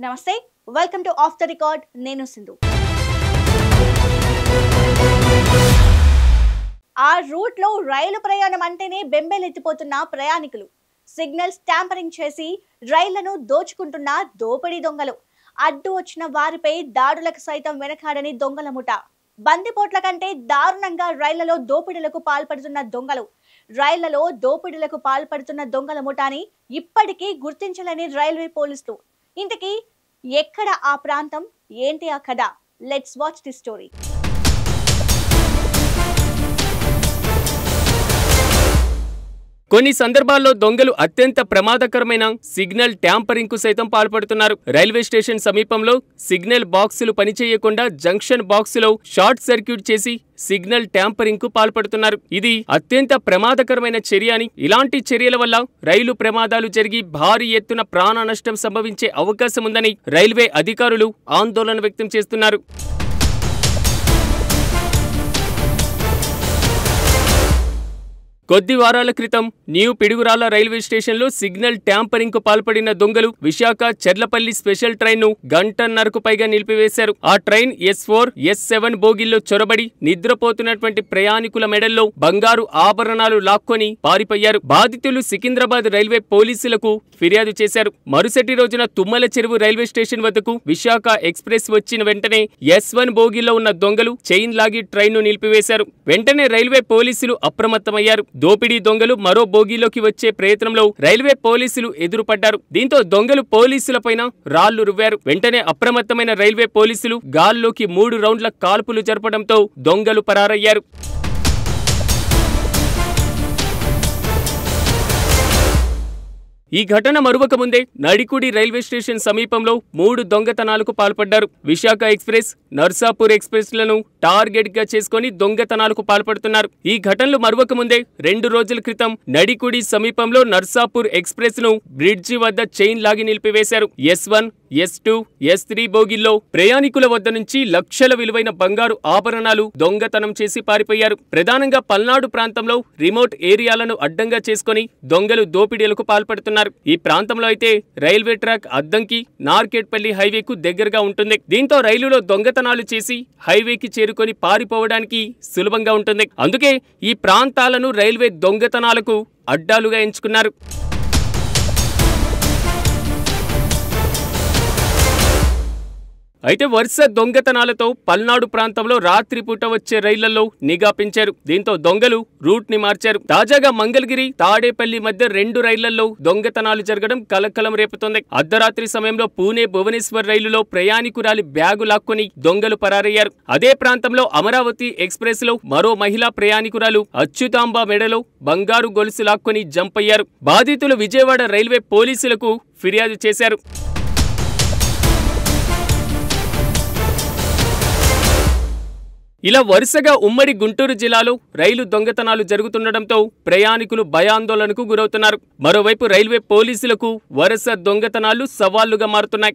నమస్తే, welcome to of the record. నేను సింధు. ఆ రూట్ లో రైలు ప్రయాణం అంటేనే బెంబేలెత్తిపోతున్న ప్రయాణికులు, సిగ్నల్స్ ట్యాంపరింగ్ చేసి రైళ్లను దోచుకుంటున్న దోపిడీ దొంగలు, అడ్డు వచ్చిన వారిపై దాడులకు సైతం వెనకాడని దొంగల ముఠ, బందిపోట్ల కంటే దారుణంగా రైళ్లలో దోపిడీలకు పాల్పడుతున్న దొంగల ముఠాని ఇప్పటికీ గుర్తించలేని రైల్వే పోలీసులు. ఇంతకీ ఎక్కడ ఆ ప్రాంతం, ఏంటి ఆ కథ? Let's watch the story. కొన్ని సందర్భాల్లో దొంగలు అత్యంత ప్రమాదకరమైన సిగ్నల్ ట్యాంపరింగ్ కు సైతం పాల్పడుతున్నారు. రైల్వే స్టేషన్ సమీపంలో సిగ్నల్ బాక్సులు పనిచేయకుండా జంక్షన్ బాక్సులో షార్ట్ సర్క్యూట్ చేసి సిగ్నల్ ట్యాంపరింగ్ కు పాల్పడుతున్నారు. ఇది అత్యంత ప్రమాదకరమైన చర్య అని, ఇలాంటి చర్యల వల్ల రైలు ప్రమాదాలు జరిగి భారీ ఎత్తున ప్రాణ నష్టం సంభవించే అవకాశం ఉందని రైల్వే అధికారులు ఆందోళన వ్యక్తం చేస్తున్నారు. కొద్ది వారాల క్రితం న్యూ పిడుగురాళ్ల రైల్వే స్టేషన్లో సిగ్నల్ ట్యాంపరింగ్ కు పాల్పడిన దొంగలు విశాఖ చెర్లపల్లి స్పెషల్ ట్రైన్ ను గంటన్నరకు పైగా నిలిపివేశారు. ఆ ట్రైన్ S4, S7 బోగిల్లో చొరబడి నిద్రపోతున్నటువంటి ప్రయాణికుల మెడల్లో బంగారు ఆభరణాలు లాక్కొని పారిపోయారు. బాధితులు సికింద్రాబాద్ రైల్వే పోలీసులకు ఫిర్యాదు చేశారు. మరుసటి రోజున తుమ్మల చెరువు రైల్వే స్టేషన్ వద్దకు విశాఖ ఎక్స్ప్రెస్ వచ్చిన వెంటనే S1 బోగిలో ఉన్న దొంగలు చైన్ లాగి ట్రైన్ ను నిలిపివేశారు. వెంటనే రైల్వే పోలీసులు అప్రమత్తమయ్యారు. దోపిడీ దొంగలు మరో బోగీలోకి వచ్చే ప్రయత్నంలో రైల్వే పోలీసులు ఎదురుపడ్డారు. దీంతో దొంగలు పోలీసులపైన రాళ్లు రువ్వారు. వెంటనే అప్రమత్తమైన రైల్వే పోలీసులు గాల్లోకి 3 రౌండ్ల కాల్పులు జరపడంతో దొంగలు పరారయ్యారు. ఈ ఘటన మరువక ముందే నడికుడి రైల్వే స్టేషన్ సమీపంలో 3 దొంగతనాలకు పాల్పడ్డారు. విశాఖ ఎక్స్ప్రెస్, నర్సాపూర్ ఎక్స్ప్రెస్ లను టార్గెట్ గా చేసుకుని దొంగతనాలకు పాల్పడుతున్నారు. ఈ ఘటనలు మరువక ముందే 2 రోజుల క్రితం నడికుడి సమీపంలో నర్సాపూర్ ఎక్స్ప్రెస్ ను బ్రిడ్జి వద్ద చైన్ లాగి నిలిపివేశారు. S1, S2, S3 బోగిల్లో ప్రయాణికుల వద్ద నుంచి లక్షల విలువైన బంగారు ఆభరణాలు దొంగతనం చేసి పారిపోయారు. ప్రధానంగా పల్నాడు ప్రాంతంలో రిమోట్ ఏరియాలను అడ్డంగా చేసుకుని దొంగలు దోపిడీలకు పాల్పడుతున్నారు. ఈ ప్రాంతంలో అయితే రైల్వే ట్రాక్ అద్దంకి నార్కెట్పల్లి హైవేకు దగ్గరగా ఉంటుంది. దీంతో రైలులో దొంగతనాలు చేసి హైవేకి చేరుకొని పారిపోవడానికి సులభంగా ఉంటుంది. అందుకే ఈ ప్రాంతాలను రైల్వే దొంగతనాలకు అడ్డాలుగా ఎంచుకున్నారు. అయితే వరుస దొంగతనాలతో పల్నాడు ప్రాంతంలో రాత్రిపూట వచ్చే రైళ్లలో నిఘా పెంచారు. దీంతో దొంగలు రూట్ ని మార్చారు. తాజాగా మంగళగిరి, తాడేపల్లి మధ్య 2 రైళ్లలో దొంగతనాలు జరగడం కలకలం రేపుతోంది. అర్ధరాత్రి సమయంలో పూణే భువనేశ్వర్ రైలులో ప్రయాణికురాలి బ్యాగు లాక్కొని దొంగలు పరారయ్యారు. అదే ప్రాంతంలో అమరావతి ఎక్స్ప్రెస్ లో మరో మహిళా ప్రయాణికురాలు అచ్యుతాంబ మెడలో బంగారు గొలుసు లాక్కొని జంప్ అయ్యారు. బాధితులు విజయవాడ రైల్వే పోలీసులకు ఫిర్యాదు చేశారు. ఇలా వరుసగా ఉమ్మడి గుంటూరు జిల్లాలో రైలు దొంగతనాలు జరుగుతుండటంతో ప్రయాణికులు భయాందోళనకు గురవుతున్నారు. మరోవైపు రైల్వే పోలీసులకు వరుస దొంగతనాలు సవాళ్లుగా మారుతున్నాయి.